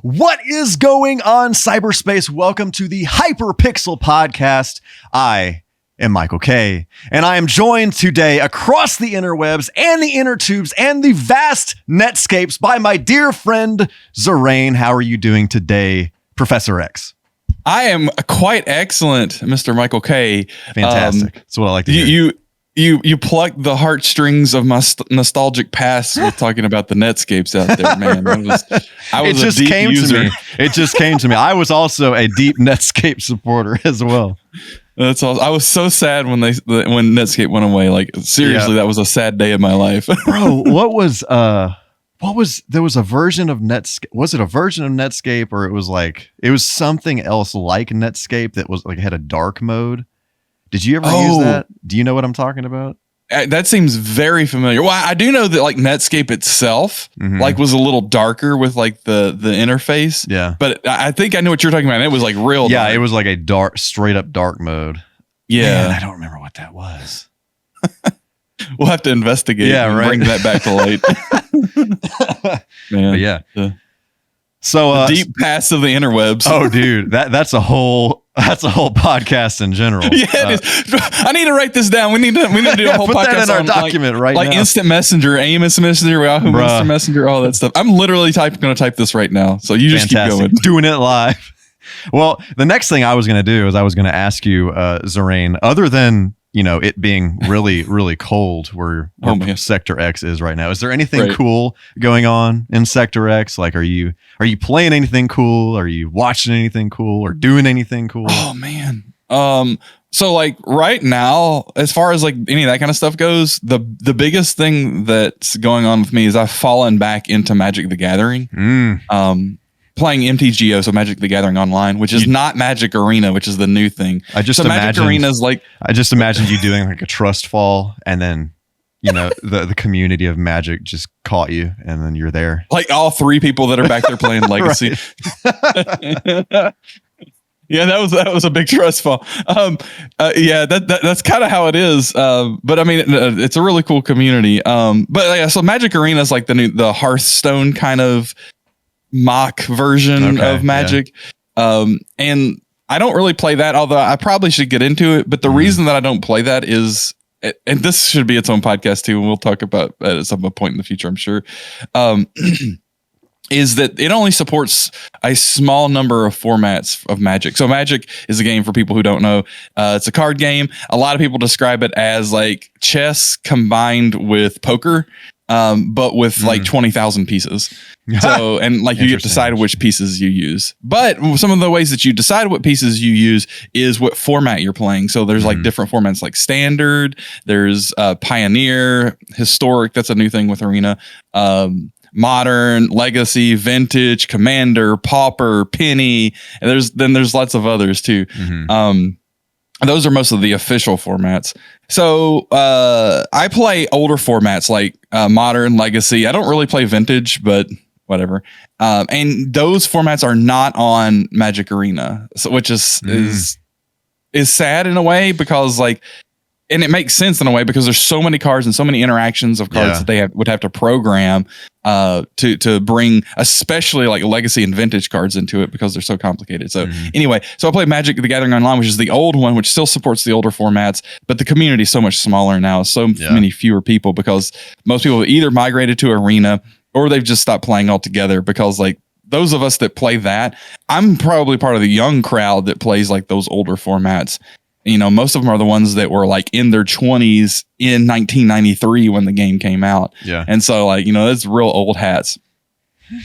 What is going on, cyberspace? Welcome to the HyperPixel Podcast. I am MichaelK, and I am joined today across the interwebs and the inner tubes and the vast netscapes by my dear friend XERAEN. How are you doing today, Professor X? I am quite excellent, Mr. MichaelK. Fantastic. That's what I like to hear. You plucked the heartstrings of my nostalgic past with talking about the Netscapes out there, man. It just came to me. I was also a deep Netscape supporter as well. That's all. I was so sad when Netscape went away. Like seriously, That was a sad day of my life. Bro, there was a version of Netscape. Was it a version of Netscape, or it was something else like Netscape that was like had a dark mode? Did you ever use that? Do you know what I'm talking about? That seems very familiar. Well, I do know that like Netscape itself like was a little darker with like the interface. Yeah. But I think I know what you're talking about. It was like real dark. It was like a straight up dark mode. Yeah. Man, I don't remember what that was. We'll have to investigate and bring that back to light. Man. But yeah. So the deep past of the interwebs. Oh, dude, that's a whole podcast in general. Yeah, it is. I need to write this down. We need to do a whole put podcast that in our document now. Like Instant Messenger, AIM Instant Messenger, Yahoo Instant Messenger, all that stuff. I'm literally going to type this right now. So you just keep going. Doing it live. Well, the next thing I was going to do is I was going to ask you, XERAEN, other than it being really, really cold where Sector X is right now. Is there anything cool going on in Sector X? Like, are you playing anything cool? Are you watching anything cool or doing anything cool? Oh man. So like right now, as far as like any of that kind of stuff goes, the biggest thing that's going on with me is I've fallen back into Magic the Gathering. Playing MTGO, so Magic the Gathering Online, which is not Magic Arena, which is the new thing. Magic Arena is like... I just imagined you doing like a trust fall, and then, the community of Magic just caught you, and then you're there. Like all three people that are back there playing Legacy. Yeah, that was a big trust fall. That's kind of how it is. But I mean, it's a really cool community. So Magic Arena is like the Hearthstone kind of mock version of Magic. And I don't really play that, although I probably should get into it. But the reason that I don't play that is, and this should be its own podcast too, and we'll talk about it at some point in the future, I'm sure, is that it only supports a small number of formats of Magic. So Magic is a game, for people who don't know. It's a card game. A lot of people describe it as like chess combined with poker, but with like 20,000 pieces. So, and like you get to decide which pieces you use. But some of the ways that you decide what pieces you use is what format you're playing. So there's like different formats like standard, there's Pioneer, historic, that's a new thing with Arena, modern, legacy, vintage, commander, pauper, penny, and there's lots of others too. Those are most of the official formats. So I play older formats like modern, legacy. I don't really play vintage, but whatever. And those formats are not on Magic Arena, so which is sad in a way, because like, and it makes sense in a way because there's so many cards and so many interactions of cards that they would have to program to bring, especially like legacy and vintage cards into it, because they're so complicated. So anyway, so I play Magic the Gathering Online, which is the old one, which still supports the older formats, but the community is so much smaller now, so many fewer people, because most people have either migrated to Arena or they've just stopped playing altogether, because like those of us that play that, I'm probably part of the young crowd that plays like those older formats. Most of them are the ones that were like in their 20s in 1993 when the game came out. Yeah. And so like, it's real old hats.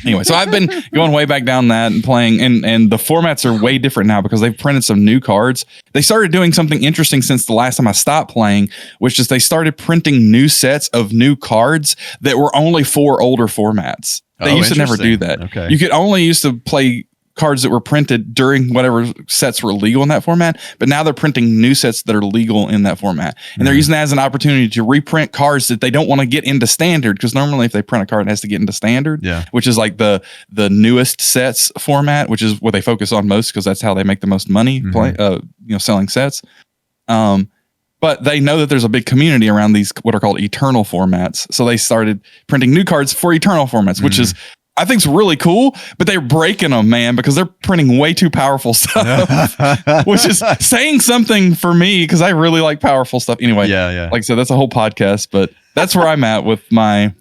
Anyway, so I've been going way back down that and playing, and the formats are way different now because they've printed some new cards. They started doing something interesting since the last time I stopped playing, which is they started printing new sets of new cards that were only for older formats. They used to never do that. Okay. You could only used to play cards that were printed during whatever sets were legal in that format, but now they're printing new sets that are legal in that format, and they're using that as an opportunity to reprint cards that they don't want to get into standard, because normally if they print a card, it has to get into standard, which is like the newest sets format, which is what they focus on most, because that's how they make the most money selling sets. But they know that there's a big community around these what are called eternal formats, so they started printing new cards for eternal formats, which is I think it's really cool, but they're breaking them, man, because they're printing way too powerful stuff, which is saying something for me because I really like powerful stuff. Anyway, like I said, that's a whole podcast, but that's where I'm at with my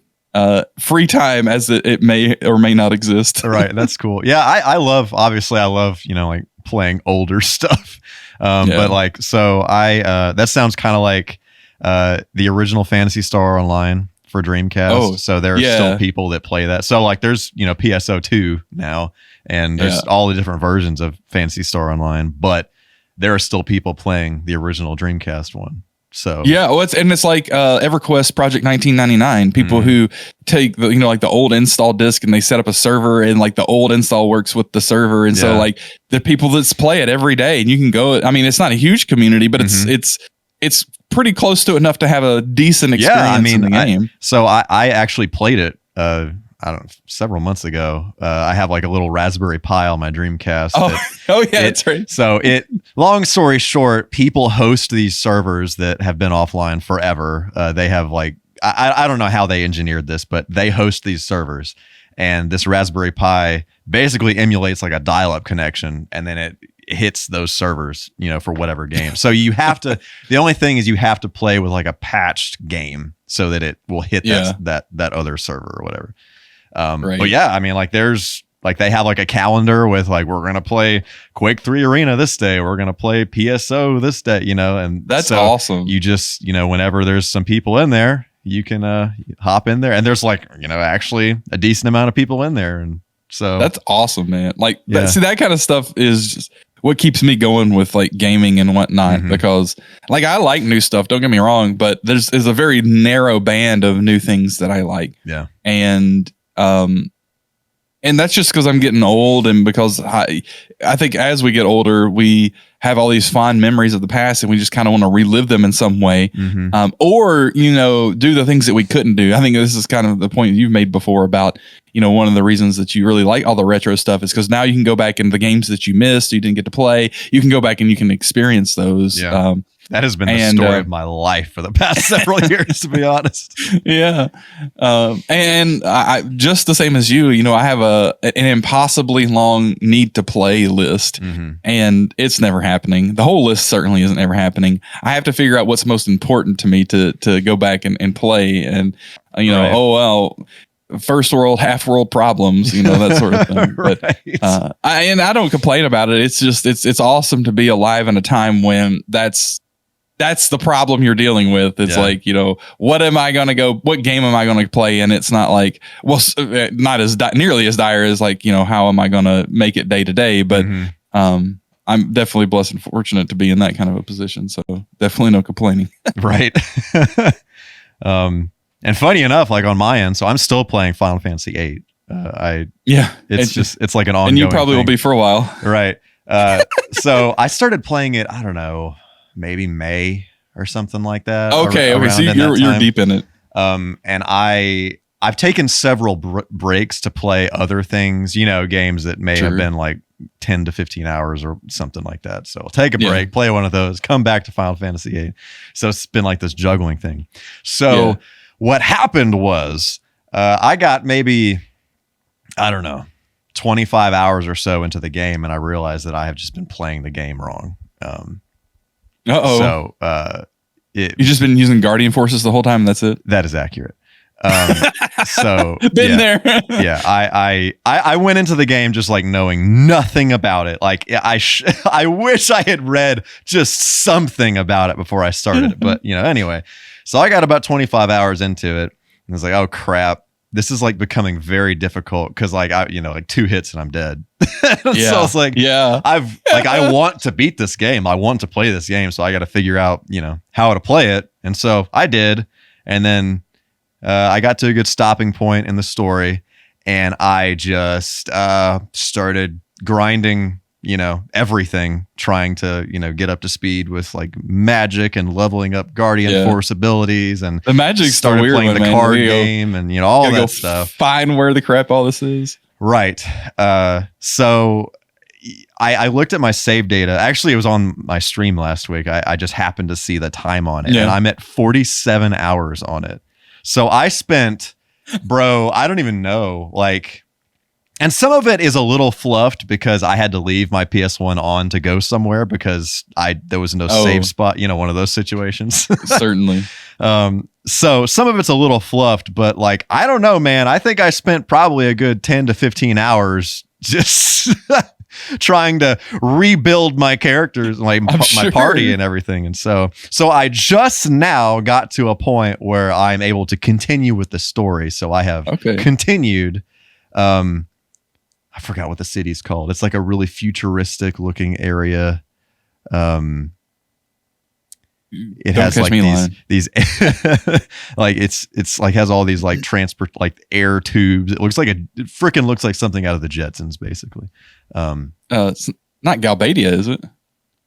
free time as it may or may not exist. Right. That's cool. Yeah. I love, like playing older stuff. But like, so that sounds kind of like the original Phantasy Star Online for Dreamcast. So there are still people that play that. So like there's, PSO2 now, and there's all the different versions of Phantasy Star Online, but there are still people playing the original Dreamcast one. So it's like EverQuest Project 1999. People who take the like the old install disk and they set up a server, and like the old install works with the server, and so like the people that play it every day, and you can go. I mean, it's not a huge community, but it's pretty close to enough to have a decent experience in the game. I actually played it. Several months ago. I have like a little Raspberry Pi on my Dreamcast. That's right. So long story short, people host these servers that have been offline forever. They have like, I don't know how they engineered this, but they host these servers, and this Raspberry Pi basically emulates like a dial-up connection, and then it hits those servers, for whatever game. So you have to, the only thing is you have to play with like a patched game so that it will hit that other server or whatever. But yeah, I mean, like there's like, they have like a calendar with like, we're going to play Quake 3 Arena this day. We're going to play PSO this day, and that's awesome. You just, whenever there's some people in there, you can hop in there, and there's like, actually a decent amount of people in there. And so that's awesome, man. Like that kind of stuff is just what keeps me going with like gaming and whatnot, because like I like new stuff, don't get me wrong, but there's a very narrow band of new things that I like. Yeah. And that's just because I'm getting old, and because I think as we get older, we have all these fond memories of the past, and we just kind of want to relive them in some way, or do the things that we couldn't do. I think this is kind of the point you've made before about one of the reasons that you really like all the retro stuff is because now you can go back into the games that you missed, you didn't get to play. You can go back and you can experience those. Yeah. That has been the story of my life for the past several years, to be honest. Yeah. And I just the same as you, I have an impossibly long need to play list, and it's never happening. The whole list certainly isn't ever happening. I have to figure out what's most important to me to go back and play. And, first world, half world problems, that sort of thing. But I don't complain about it. It's just, it's awesome to be alive in a time when that's the problem you're dealing with. It's like, what game am I going to play? And it's not like, not as nearly as dire as like, how am I going to make it day to day? But, I'm definitely blessed and fortunate to be in that kind of a position. So definitely no complaining. Right. And funny enough, like on my end, so I'm still playing Final Fantasy VIII. It's like an ongoing and you probably thing. Will be for a while. Right. So I started playing it, I don't know, maybe May or something like that. Okay. So you're deep in it. And I've taken several breaks to play other things, games that may have been like 10 to 15 hours or something like that. So I'll take a break, play one of those, come back to Final Fantasy VIII. So it's been like this juggling thing. So what happened was I got maybe, I don't know, 25 hours or so into the game, and I realized that I have just been playing the game wrong. So you've just been using Guardian Forces the whole time. That's it. That is accurate. So been there. I went into the game just like knowing nothing about it. Like I wish I had read just something about it before I started it. But anyway, so I got about 25 hours into it, and I was like, oh crap, this is like becoming very difficult because like like 2 hits and I'm dead. So I was like, I want to beat this game. I want to play this game. So I got to figure out, how to play it. And so I did. And then I got to a good stopping point in the story, and I just started grinding, everything, trying to, get up to speed with like magic and leveling up Guardian Force abilities, and the magic's started weird playing the card game and all that stuff. Find where the crap all this is. Right. So I looked at my save data. Actually, it was on my stream last week. I just happened to see the time on it, and I'm at 47 hours on it. So I spent, bro, I don't even know, like And some of it is a little fluffed because I had to leave my PS1 on to go somewhere because there was no save spot, one of those situations. Certainly. So some of it's a little fluffed, but like, I don't know, man. I think I spent probably a good 10 to 15 hours just trying to rebuild my characters, my party and everything. And so I just now got to a point where I'm able to continue with the story. So I have continued, I forgot what the city's called. It's like a really futuristic looking area. It has like these like it's like has all these like transport like air tubes. It looks like looks like something out of the Jetsons, basically. It's not Galbadia, is it?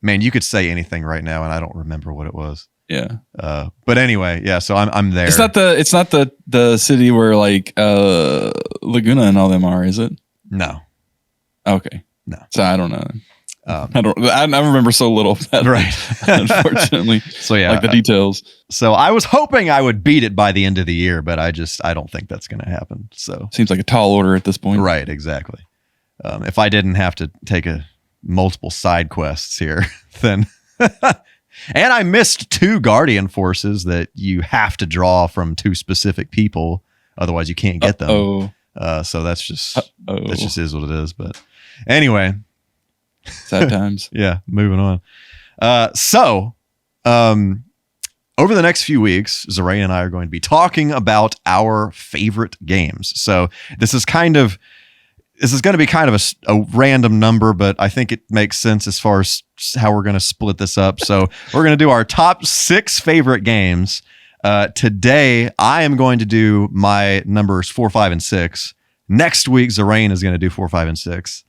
Man, you could say anything right now, and I don't remember what it was. Yeah. But anyway, yeah. So I'm there. It's not the city where like Laguna and all them are, is it? No. Okay. No. So I don't know. I remember so little of that, right? Unfortunately. So yeah, like the details. So I was hoping I would beat it by the end of the year, but I don't think that's going to happen. So seems like a tall order at this point, right? Exactly. If I didn't have to take multiple side quests here, then and I missed 2 Guardian forces that you have to draw from 2 specific people, otherwise you can't get them. So that's just is what it is. But anyway. Sad times. Yeah, moving on. So over the next few weeks, XERAEN and I are going to be talking about our favorite games. So this is going to be kind of a random number, but I think it makes sense as far as how we're going to split this up. So we're going to do our top 6 favorite games. Today, I am going to do my numbers 4, 5, and 6. Next week, XERAEN is going to do 4, 5, and 6.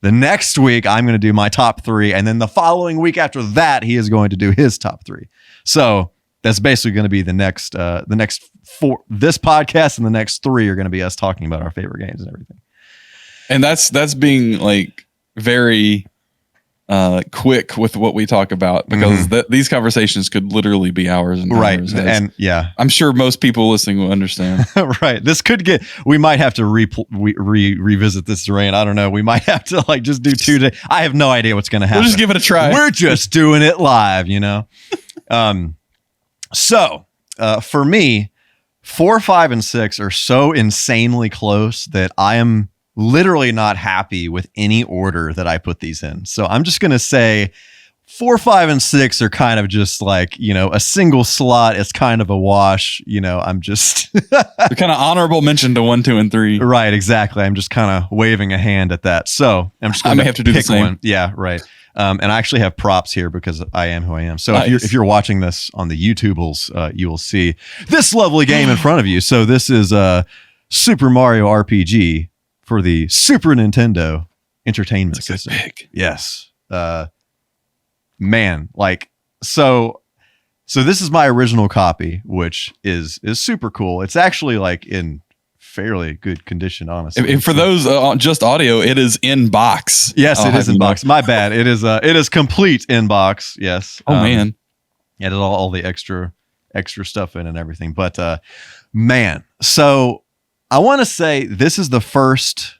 The next week, I'm going to do my top 3. And then the following week after that, he is going to do his top 3. So that's basically going to be the next 4. This podcast and the next 3 are going to be us talking about our favorite games and everything. And that's being like very quick with what we talk about, because these conversations could literally be hours and hours. Right. And yeah, I'm sure most people listening will understand. Right. This could we might have to revisit this XERAEN. I don't know. We might have to like just do 2 days. I have no idea what's going to happen. We'll just give it a try. We're just doing it live, So for me, 4, 5, and 6 are so insanely close that I am literally not happy with any order that I put these in. So I'm just going to say 4, 5, and 6 are kind of just like, a single slot. It's kind of a wash. I'm just they're kind of honorable mention to 1, 2, and 3. Right. Exactly. I'm just kind of waving a hand at that. So I'm just going to have to do the same. One. Yeah. Right. And I actually have props here because I am who I am. So nice. if you're watching this on the YouTubeals, you will see this lovely game in front of you. So this is Super Mario RPG for the Super Nintendo Entertainment System. Pick. Yes. Man, like, so this is my original copy, which is super cool. It's actually like in fairly good condition, honestly. For those just audio, it is in box. Yes, it is in box. My bad. It is complete in box. Yes. Oh man. Yeah, there's all the extra stuff in and everything. But man, so I want to say this is the first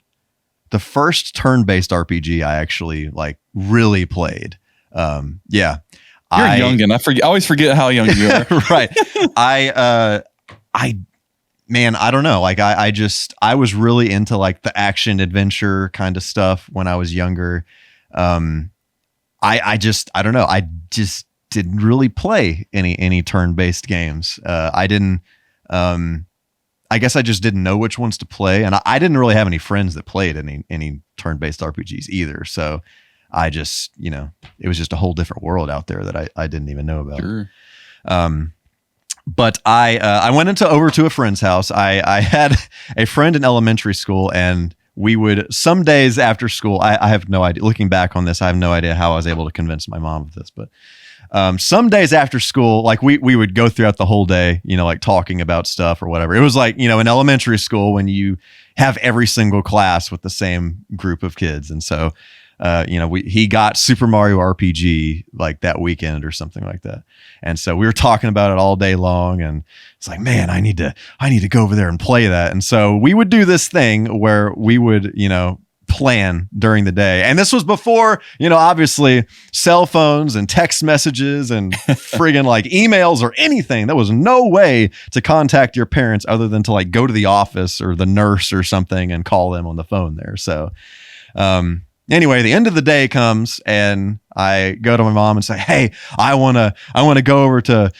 turn-based RPG I actually like really played. Yeah. You're a youngin'. I always forget how young you are. Right. Man, I don't know. Like I was really into like the action adventure kind of stuff when I was younger. I don't know. I just didn't really play any turn-based games. I didn't, I guess I just didn't know which ones to play. And I didn't really have any friends that played any turn-based RPGs either. So I just, it was just a whole different world out there that I didn't even know about. Sure. But I went over to a friend's house. I had a friend in elementary school, and we would some days after school. I have no idea. Looking back on this, I have no idea how I was able to convince my mom of this. But some days after school, like we would go throughout the whole day, like talking about stuff or whatever. It was like in elementary school when you have every single class with the same group of kids, and so he got Super Mario RPG like that weekend or something like that. And so we were talking about it all day long, and it's like, man, I need to go over there and play that. And so we would do this thing where we would, plan during the day. And this was before, obviously cell phones and text messages and friggin' like emails or anything. There was no way to contact your parents other than to like go to the office or the nurse or something and call them on the phone there. So, anyway, the end of the day comes and I go to my mom and say, "Hey, I want to go over to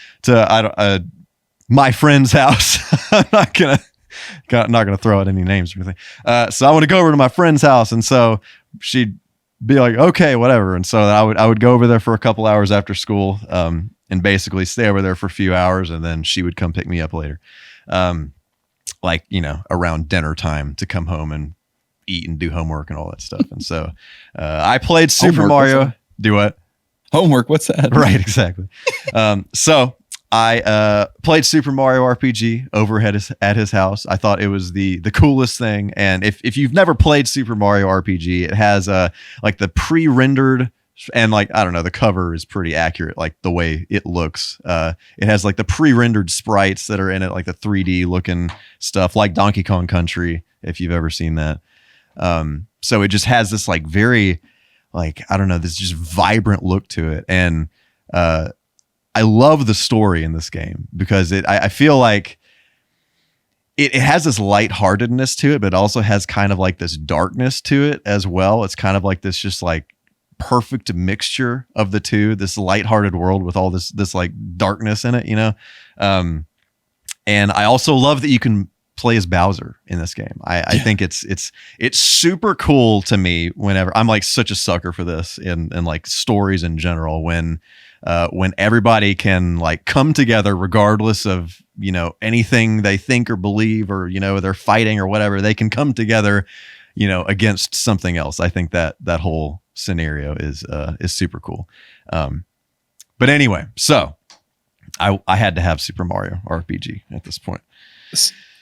my friend's house." I'm not gonna throw out any names or anything. So I want to go over to my friend's house, and so she'd be like, "Okay, whatever." And so I would go over there for a couple hours after school, and basically stay over there for a few hours, and then she would come pick me up later, around dinner time to come home and eat and do homework and all that stuff. And so I played Super Mario. Do what? Homework? What's that? Right, exactly. So I played Super Mario RPG over at his house. I thought it was the coolest thing. And if you've never played Super Mario RPG, it has like the pre-rendered, and like, I don't know, the cover is pretty accurate, like the way it looks. It has like the pre-rendered sprites that are in it, like the 3D looking stuff, like Donkey Kong Country, if you've ever seen that. So it just has this like very, like, I don't know, this just vibrant look to it. And I love the story in this game because I feel like it has this lightheartedness to it, but it also has kind of like this darkness to it as well. It's kind of like this just like perfect mixture of the two, this lighthearted world with all this like darkness in it, and I also love that you can play as Bowser in this game. I think it's super cool to me whenever I'm like such a sucker for this and like stories in general, when everybody can like come together regardless of, anything they think or believe, or, they're fighting or whatever, they can come together, against something else. I think that whole scenario is super cool. But anyway, so I had to have Super Mario RPG at this point.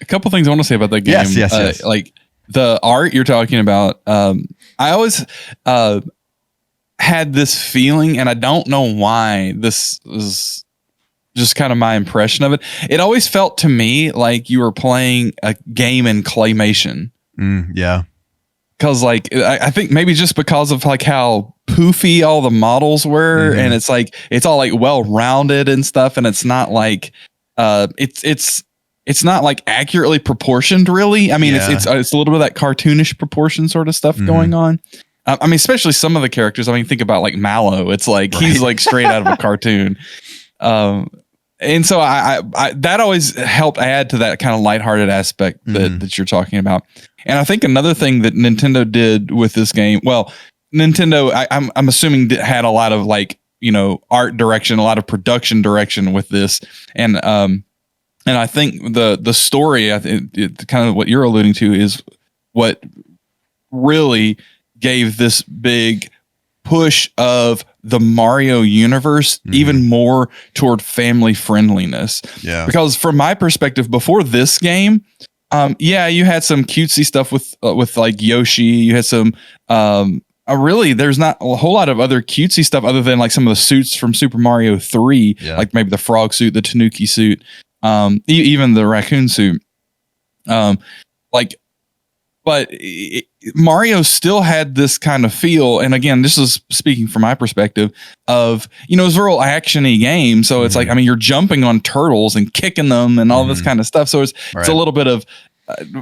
A couple things I want to say about that game. Yes. Like the art you're talking about. I always had this feeling, and I don't know why. This is just kind of my impression of it. It always felt to me like you were playing a game in claymation. Yeah. Because like I think maybe just because of like how poofy all the models were, and it's like it's all like well rounded and stuff, and it's not like it's not like accurately proportioned, really. I mean, it's a little bit of that cartoonish proportion sort of stuff going on. I mean, especially some of the characters. I mean, think about like Mallow. It's like he's like straight out of a cartoon. And so I that always helped add to that kind of lighthearted aspect that you're talking about. And I think another thing that Nintendo did with this game, well, Nintendo, I'm assuming had a lot of like, art direction, a lot of production direction with this. And I think the story, it kind of what you're alluding to, is what really gave this big push of the Mario universe even more toward family friendliness. Yeah. Because from my perspective, before this game, you had some cutesy stuff with like Yoshi. You had some really, there's not a whole lot of other cutesy stuff other than like some of the suits from Super Mario 3, like maybe the frog suit, the Tanuki suit, even the raccoon suit. But Mario still had this kind of feel, and again, this is speaking from my perspective of, it's a real actiony game. So it's like, I mean, you're jumping on turtles and kicking them and all this kind of stuff. So it's a little bit of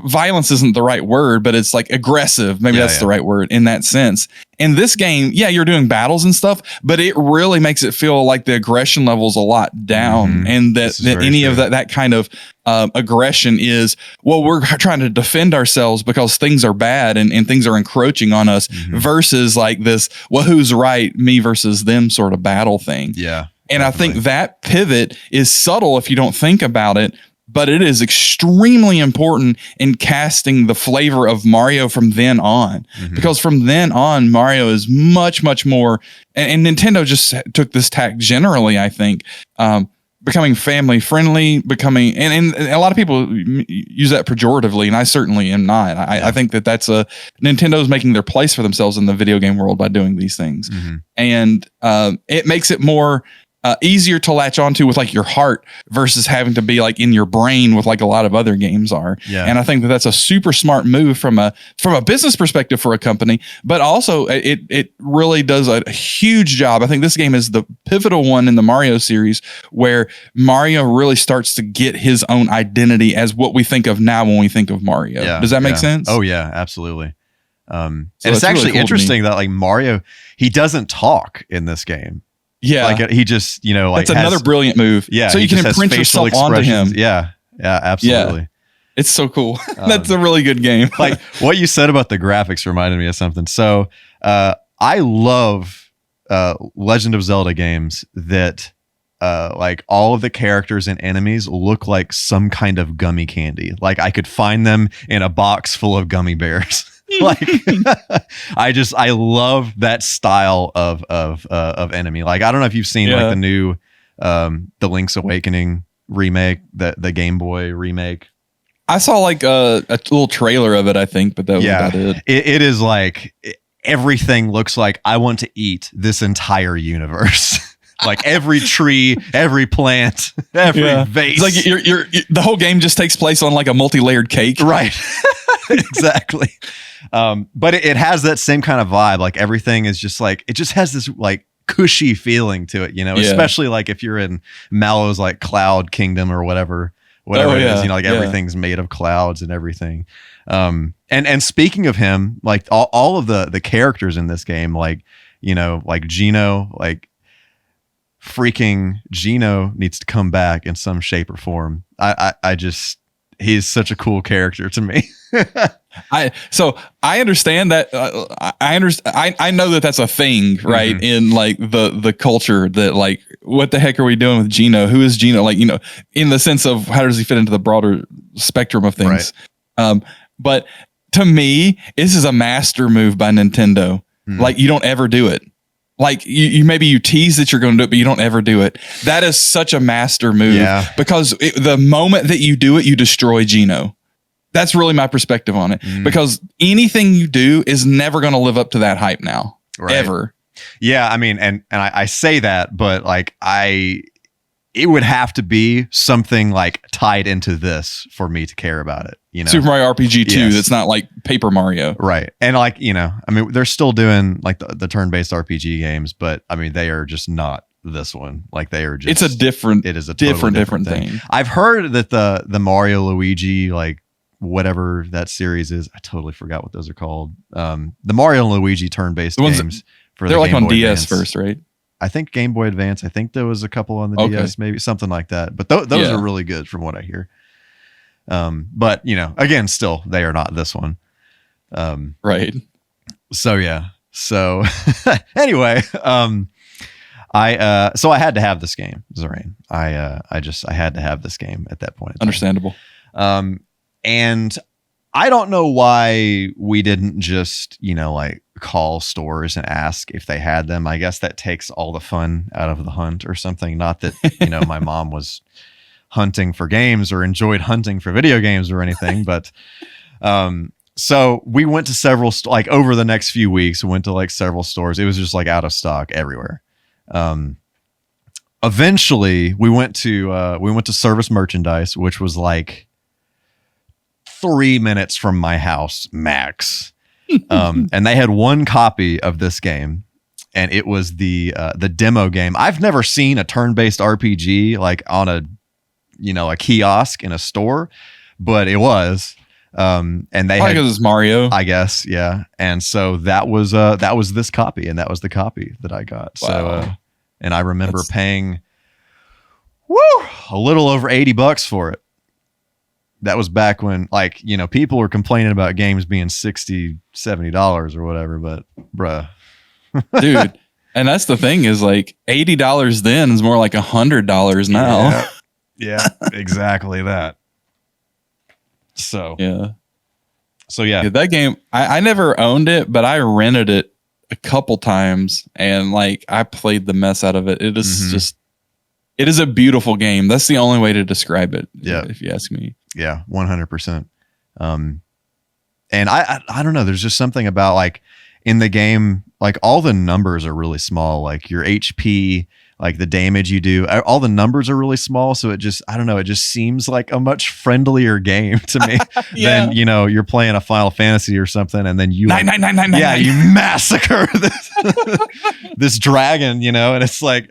violence isn't the right word, but it's like aggressive. Maybe that's the right word in that sense. In this game, you're doing battles and stuff, but it really makes it feel like the aggression level's a lot down, and that any of that kind of aggression is, well, we're trying to defend ourselves because things are bad and things are encroaching on us, versus like this, well, who's right, me versus them sort of battle thing. Yeah. And I think that pivot is subtle if you don't think about it, but it is extremely important in casting the flavor of Mario from then on, because from then on, Mario is much, much more, and Nintendo just took this tack generally, I think, becoming family friendly, becoming, and a lot of people use that pejoratively, and I certainly am not. I think that's Nintendo's making their place for themselves in the video game world by doing these things. And it makes it more easier to latch onto with like your heart versus having to be like in your brain with like a lot of other games are. And I think that's a super smart move from a business perspective for a company, but also it really does a huge job. I think this game is the pivotal one in the Mario series where Mario really starts to get his own identity as what we think of now when we think of Mario. Does that make sense? Oh yeah, absolutely. And it's actually really cool interesting that like Mario, he doesn't talk in this game. Like he just, like that's another brilliant move. So you can imprint yourself onto him. Yeah, absolutely. Yeah. It's so cool. That's a really good game. Like what you said about the graphics reminded me of something. So I love Legend of Zelda games that like all of the characters and enemies look like some kind of gummy candy. Like I could find them in a box full of gummy bears. Like I love that style of enemy. Like I don't know if you've seen like the new the Link's Awakening remake, the Game Boy remake. I saw like a little trailer of it, I think, but that was about it. It is like everything looks like I want to eat this entire universe. Like every tree, every plant, every vase. It's like you're the whole game just takes place on like a multi-layered cake. Right. Exactly. But it has that same kind of vibe. Like everything is just like, it just has this like cushy feeling to it, especially like if you're in Mallow's like Cloud Kingdom or whatever it is, like everything's made of clouds and everything. And speaking of him, like all of the characters in this game, like, like Geno, like freaking Geno needs to come back in some shape or form. He's such a cool character to me. I understand that. I know that that's a thing, right? In like the culture that like, what the heck are we doing with Geno? Who is Geno? Like, in the sense of how does he fit into the broader spectrum of things? Right. But to me, this is a master move by Nintendo. Like you don't ever do it. Like you maybe you tease that you're going to do it, but you don't ever do it. That is such a master move because the moment that you do it, you destroy Geno. That's really my perspective on it because anything you do is never going to live up to that hype now, ever. Yeah. I mean, and I say that, but like it would have to be something like tied into this for me to care about it. Super Mario RPG 2. That's not like Paper Mario. Right. And like, I mean, they're still doing like the turn-based RPG games, but I mean, they are just not this one. Like they are just, it is a totally different thing. I've heard that the Mario Luigi, like whatever that series is, I totally forgot what those are called. The Mario and Luigi turn-based games they're like on DS first, right? I think Game Boy Advance. I think there was a couple on the DS, maybe something like that. But those are really good from what I hear. But again, still they are not this one. Right. So yeah. So anyway, I had to have this game, XERAEN. I had to have this game at that point. Understandable. And I don't know why we didn't just, like call stores and ask if they had them. I guess that takes all the fun out of the hunt or something. Not that, my mom was hunting for games or enjoyed hunting for video games or anything, but, so we went to several, like over the next few weeks, we went to like several stores. It was just like out of stock everywhere. Eventually we went to Service Merchandise, which was like 3 minutes from my house max. And they had one copy of this game, and it was the demo game. I've never seen a turn-based RPG like on a kiosk in a store, but it was. And they had, because it's Mario, I guess, yeah. And so that was this copy, and that was the copy that I got. Wow. So, and I remember paying, a little over $80 for it. That was back when, like, people were complaining about games being $60, $70 or whatever, but bruh. Dude, and that's the thing is like $80 then is more like $100 now. Yeah, exactly that. So yeah, that game, I never owned it, but I rented it a couple times and like I played the mess out of it. It is just, It is a beautiful game. That's the only way to describe it. Yeah. If you ask me. Yeah, 100%. And I don't know. There's just something about like in the game, like all the numbers are really small. Like your HP, like the damage you do, all the numbers are really small. So it just, I don't know. It just seems like a much friendlier game to me than, you know, you're playing a Final Fantasy or something. And then you, you massacre this dragon, you know, and it's like,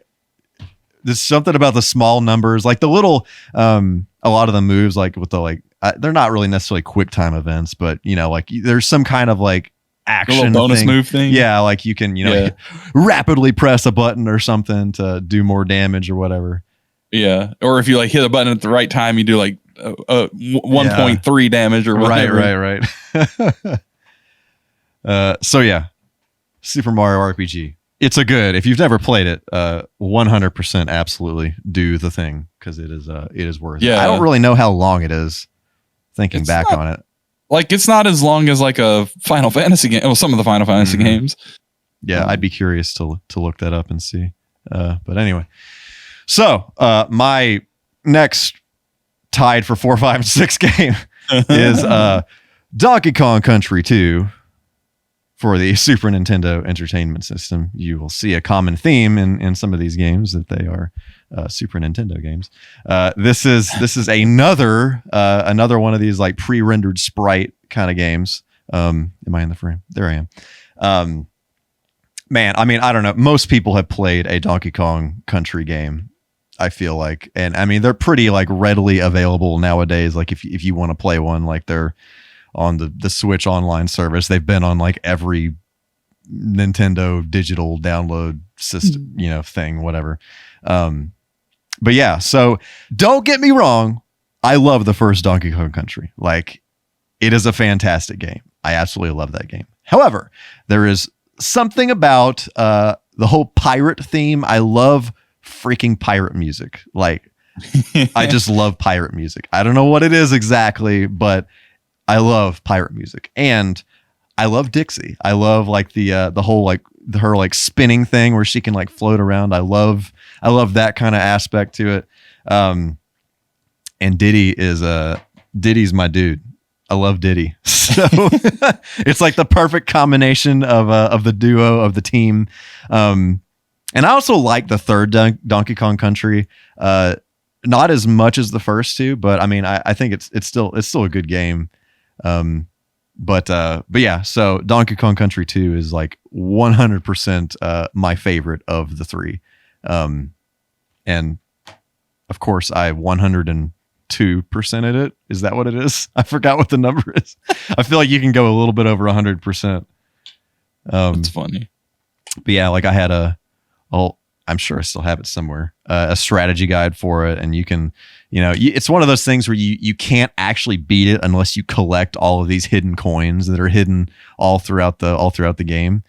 there's something about the small numbers, like the little, a lot of the moves, like with the, like, they're not really necessarily quick time events, but you know, like there's some kind of like action bonus move thing. Yeah. Like you can, you know, rapidly press a button or something to do more damage or whatever. Yeah. Or if you like hit a button at the right time, you do like 1.3 damage or whatever. Right. So yeah, Super Mario RPG. It's a good, if you've never played it, 100% absolutely do the thing because it is worth it. I don't really know how long it is thinking back on it. Like it's not as long as like a Final Fantasy game. Well, some of the Final Fantasy games. Yeah, I'd be curious to look that up and see. But anyway, so my next tied for 4, 5, and 6 game is Donkey Kong Country 2. For the Super Nintendo Entertainment System, you will see a common theme in some of these games that they are Super Nintendo games. This is another one of these like pre-rendered sprite kind of games. Am I in the frame? There I am. Man, I mean, I don't know. Most people have played a Donkey Kong Country game, I feel like, and I mean they're pretty like readily available nowadays. Like if you want to play one, like they're on the Switch online service. They've been on like every Nintendo digital download system, you know, thing, whatever. But yeah, so don't get me wrong. I love the first Donkey Kong Country. Like it is a fantastic game. I absolutely love that game. However, there is something about the whole pirate theme. I love freaking pirate music. Like I just love pirate music. I don't know what it is exactly, but I love pirate music, and I love Dixie. I love like the whole like her like spinning thing where she can like float around. I love that kind of aspect to it. And Diddy's my dude. I love Diddy. So it's like the perfect combination of the duo of the team. And I also like the third Donkey Kong Country. Not as much as the first two, but I mean I think it's still a good game. But yeah, so Donkey Kong Country 2 is like 100% my favorite of the three. And of course I 102%ed it. Is that what it is? I forgot what the number is. I feel like you can go a little bit over 100%. That's funny. But yeah, like I had I'm sure I still have it somewhere, a strategy guide for it. And you can, you know, it's one of those things where you can't actually beat it unless you collect all of these hidden coins that are hidden all throughout the game.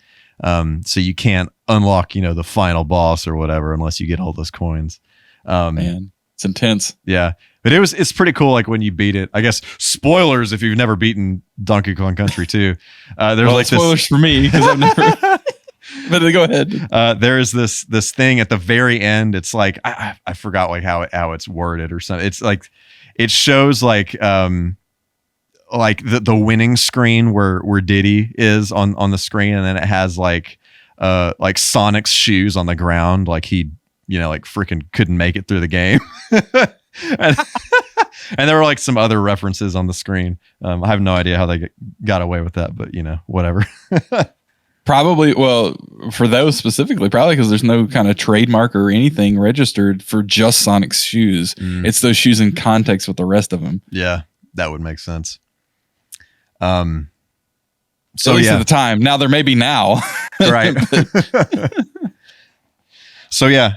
So you can't unlock, you know, the final boss or whatever unless you get all those coins. Man, it's intense. Yeah. But it's pretty cool. Like when you beat it, I guess spoilers if you've never beaten Donkey Kong Country 2. There's like spoilers for me because I've never. But go ahead. There is this thing at the very end. It's like I forgot like how it's worded or something. It's like it shows like the winning screen where Diddy is on the screen, and then it has like Sonic's shoes on the ground, like he, you know, like freaking couldn't make it through the game. And there were like some other references on the screen. I have no idea how they got away with that, but you know, whatever. Probably, well, for those specifically, probably because there's no kind of trademark or anything registered for just Sonic's shoes. It's those shoes in context with the rest of them. Yeah, that would make sense. So at least at the time. Now there may be now. Right. So yeah.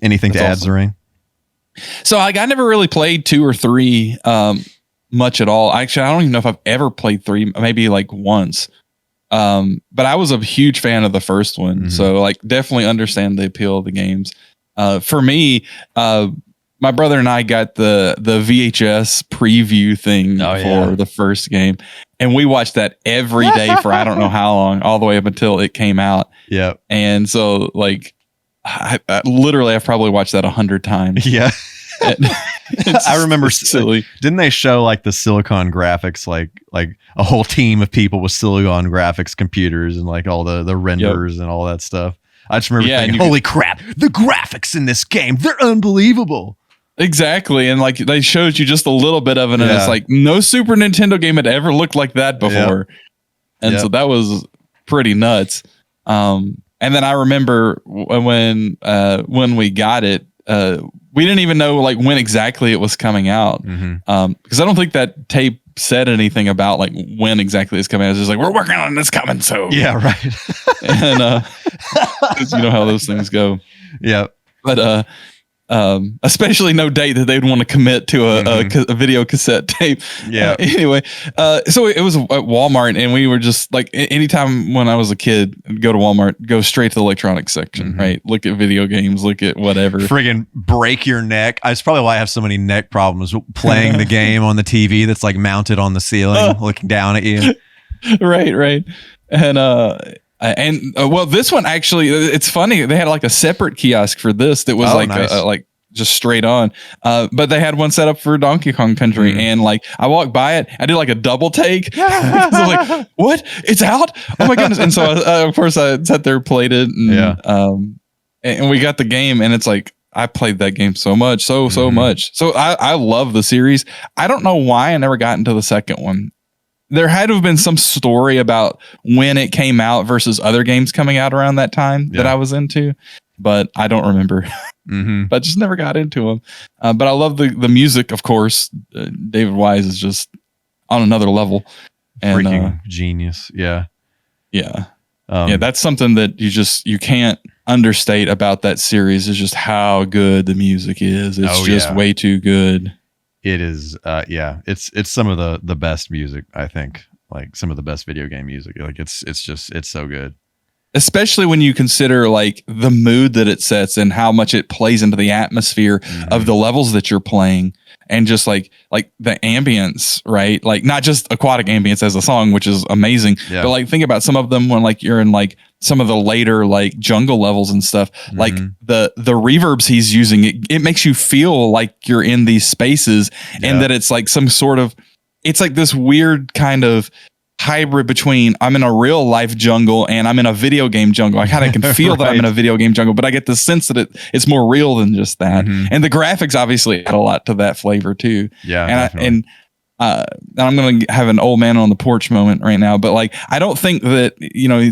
Anything to add, ZERAEN? So I never really played 2 or 3 much at all. Actually, I don't even know if I've ever played 3, maybe like once. But I was a huge fan of the first one. So like definitely understand the appeal of the games. For me, my brother and I got the VHS preview thing for the first game. And we watched that every day for I don't know how long, all the way up until it came out. Yeah. And so like I've probably watched that 100 times. Yeah. I remember silly. Didn't they show like the Silicon Graphics, like a whole team of people with Silicon Graphics computers and like all the renders and all that stuff. I just remember thinking, holy crap, the graphics in this game, they're unbelievable. Exactly. And like they showed you just a little bit of it, and it's like no Super Nintendo game had ever looked like that before. And so that was pretty nuts. And then I remember when we got it, we didn't even know like when exactly it was coming out. Because I don't think that tape said anything about like when exactly it's coming out. It's just like, we're working on this coming soon. Yeah, right. And you know how those things go. Yeah. But especially no date that they'd want to commit to a video cassette tape. Yeah. Anyway, so it was at Walmart, and we were just like, anytime when I was a kid, I'd go to Walmart, go straight to the electronics section, right? Look at video games, look at whatever. Friggin' break your neck. That's probably why I have so many neck problems playing the game on the TV that's like mounted on the ceiling, looking down at you. Right. And well, this one actually, it's funny. They had like a separate kiosk for this that was like just straight on. But they had one set up for Donkey Kong Country, and like I walked by it, I did like a double take. I was like, "What? It's out? Oh my goodness!" And so of course I sat there, played it, and and we got the game, and it's like I played that game so much, so much. So I love the series. I don't know why I never got into the second one. There had to have been some story about when it came out versus other games coming out around that time that I was into, but I don't remember. But I just never got into them. But I love the music, of course. David Wise is just on another level. And, freaking genius. Yeah. Yeah. That's something that you can't understate about that series, is just how good the music is. It's way too good. It is, it's some of the best music, I think, like some of the best video game music. Like it's so good. Especially when you consider like the mood that it sets and how much it plays into the atmosphere of the levels that you're playing, and just like the ambience, right? Like not just aquatic ambience as a song, which is amazing, but like think about some of them when like you're in like some of the later like jungle levels and stuff, like the reverbs he's using, it makes you feel like you're in these spaces, and that it's like some sort of, it's like this weird kind of hybrid between I'm in a real life jungle and I'm in a video game jungle. I kind of can feel that I'm in a video game jungle, but I get the sense that it's more real than just that. And the graphics obviously add a lot to that flavor too. Yeah. And I'm going to have an old man on the porch moment right now, but like, I don't think that,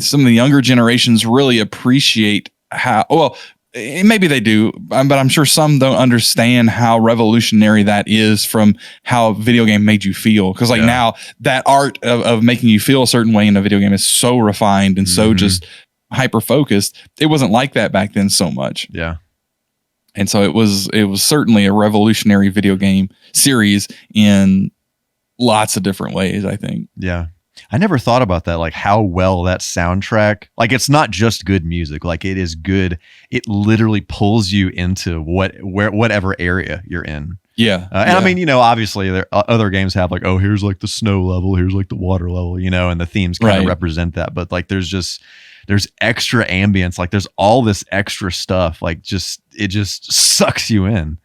some of the younger generations really appreciate how, maybe they do, but I'm sure some don't understand how revolutionary that is from how a video game made you feel. Because like now that art of making you feel a certain way in a video game is so refined and so just hyper focused. It wasn't like that back then so much. Yeah. And so it was certainly a revolutionary video game series in lots of different ways, I think. Yeah. I never thought about that, like how well that soundtrack, like it's not just good music, like it is good. It literally pulls you into whatever area you're in. Yeah. And I mean, obviously there other games have like, oh, here's like the snow level, here's like the water level, and the themes kind of represent that. But like there's extra ambience, like there's all this extra stuff, like it just sucks you in.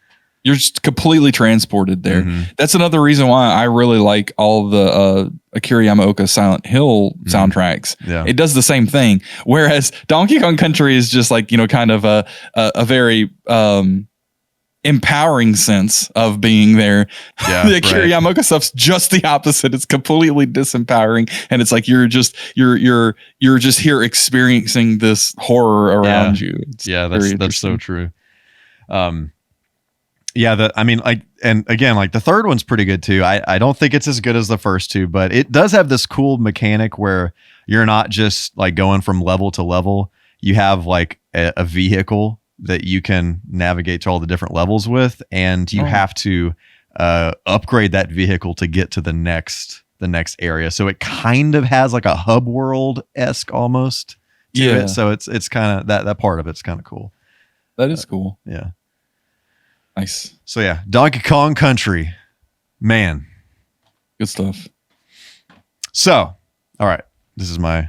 You're just completely transported there. That's another reason why I really like all the Akira Yamaoka Silent Hill soundtracks. It does the same thing. Whereas Donkey Kong Country is just like, kind of a very empowering sense of being there. Yeah, the Akira Yamaoka stuff's just the opposite. It's completely disempowering, and it's like you're just here experiencing this horror around you. It's that's so true. Yeah, and again, like the third one's pretty good too. I don't think it's as good as the first two, but it does have this cool mechanic where you're not just like going from level to level. You have like a vehicle that you can navigate to all the different levels with, and you have to upgrade that vehicle to get to the next area. So it kind of has like a hub world-esque almost to it. So it's kind of that part of it's kind of cool. That is cool. Yeah. Nice. So yeah, Donkey Kong Country, man, good stuff. So, all right, this is my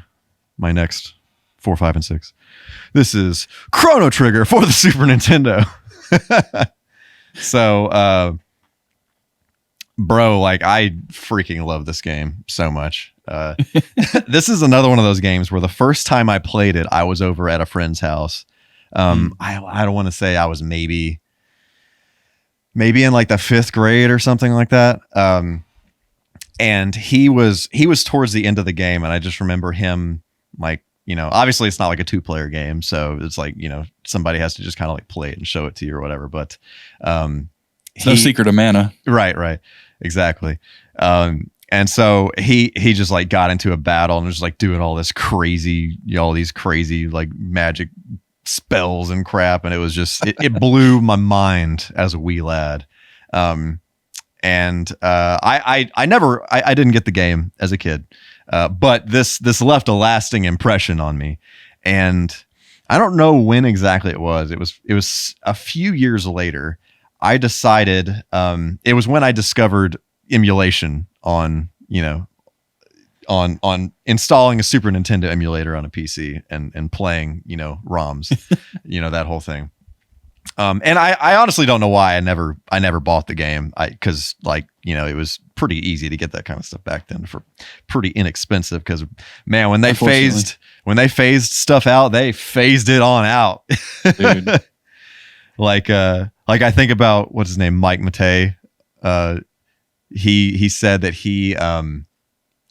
next 4, 5, and 6. This is Chrono Trigger for the Super Nintendo. So, bro, like I freaking love this game so much. This is another one of those games where the first time I played it, I was over at a friend's house. I don't want to say I was maybe in like the 5th grade or something like that. And he was towards the end of the game, and I just remember him like, obviously it's not like a 2-player game, so it's like, somebody has to just kind of like play it and show it to you or whatever. But it's no secret of mana. Right, exactly. And so he just like got into a battle and was like doing all this crazy, all these crazy like magic spells and crap, and it was just it blew my mind as a wee lad. And I didn't get the game as a kid, but this left a lasting impression on me. And I don't know when exactly it was. It was a few years later. I decided it was when I discovered emulation on installing a Super Nintendo emulator on a PC and playing ROMs, that whole thing. And I honestly don't know why I never bought the game. Because it was pretty easy to get that kind of stuff back then for pretty inexpensive. Because man, when they phased stuff out, they phased it on out. Dude. Like I think about what's his name, Mike Matei. He said that he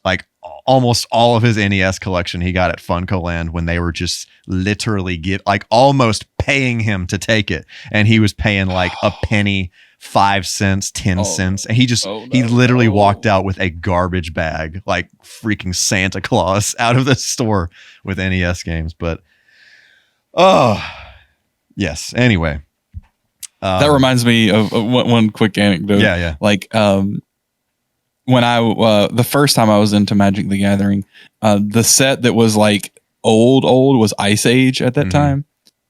like almost all of his NES collection he got at FuncoLand when they were just literally almost paying him to take it, and he was paying like a penny, 5 cents, 10 cents, and he literally walked out with a garbage bag like freaking Santa Claus out of the store with NES games. But yes, anyway. That reminds me of one quick anecdote. Yeah. Like, when the first time I was into Magic the Gathering, the set that was like old was Ice Age at that time.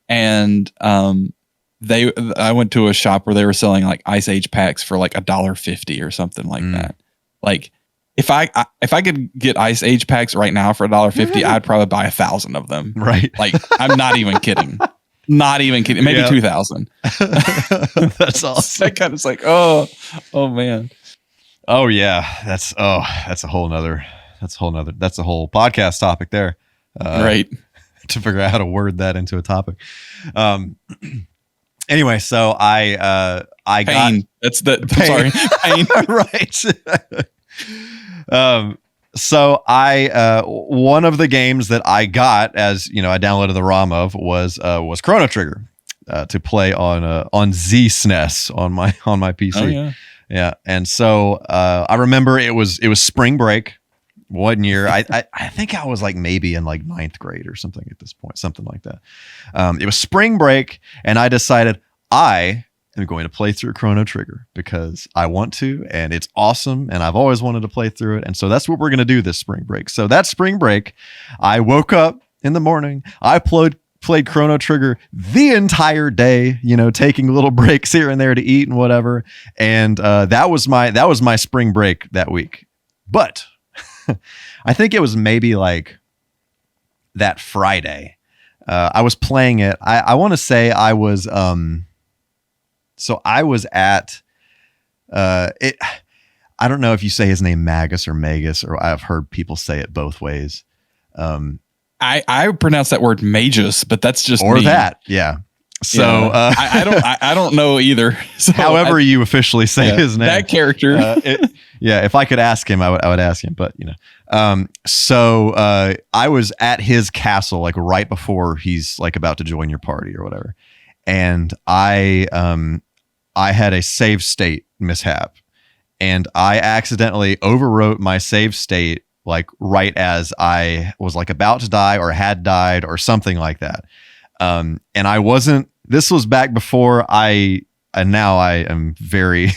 And, I went to a shop where they were selling like Ice Age packs for like $1.50 or something like that. Like if I could get Ice Age packs right now for $1.50, I'd probably buy 1,000 of them. Right. Like I'm not even kidding. Not even kidding. Maybe 2,000. That's awesome. That kind of like, oh man. Oh yeah. That's a whole podcast topic there. Right. To figure out how to word that into a topic. Anyway, so I Pain. got Pain. Right. So one of the games that I got, as I downloaded the ROM of, was Chrono Trigger to play on Z SNES on my PC. Oh, yeah. Yeah, and so I remember it was spring break one year. I think I was like maybe in like 9th grade or something at this point, something like that. It was spring break, and I decided I am going to play through Chrono Trigger because I want to, and it's awesome, and I've always wanted to play through it, and so that's what we're going to do this spring break. So that spring break, I woke up in the morning, I played Chrono Trigger the entire day, taking little breaks here and there to eat and whatever, and that was my spring break that week. But I think it was maybe like that Friday. I was playing it. I want to say I was so I was at it. I don't know if you say his name Magus or Magus, or I've heard people say it both ways. I pronounce that word Magus, but that's just or me. That. Yeah. So I don't know either. So however you officially say his name, that character. If I could ask him, I would ask him. But so I was at his castle like right before he's like about to join your party or whatever, and I had a save state mishap, and I accidentally overwrote my save state like right as I was like about to die or had died or something like that. And I wasn't, this was back before and now I am very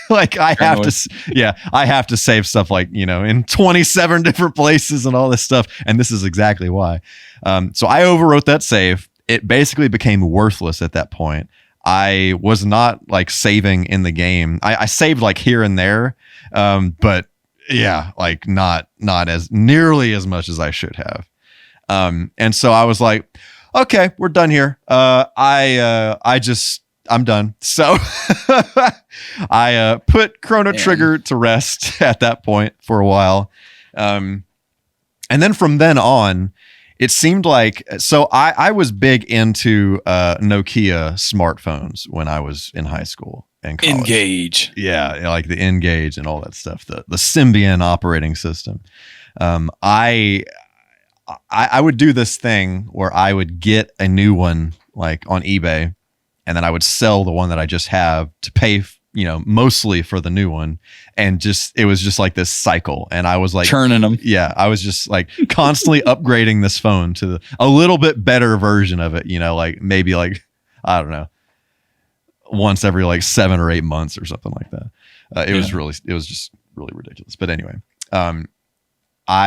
like, I have to save stuff like, in 27 different places and all this stuff. And this is exactly why. So I overwrote that save. It basically became worthless at that point. I was not like saving in the game. I saved like here and there. But yeah, like not as nearly as much as I should have. And so I was like, okay, we're done here. I'm done. So I put Chrono Trigger to rest at that point for a while. And then from then on, it seemed like, so I was big into Nokia smartphones when I was in high school and college. Engage. Yeah, like the Engage and all that stuff, the Symbian operating system. I would do this thing where I would get a new one like on eBay, and then I would sell the one that I just have to pay, mostly for the new one. And it was just like this cycle. And I was like churning them. Yeah. I was just like constantly upgrading this phone to a little bit better version of it, like maybe like, I don't know, once every like 7 or 8 months or something like that. It was just really ridiculous. But anyway, I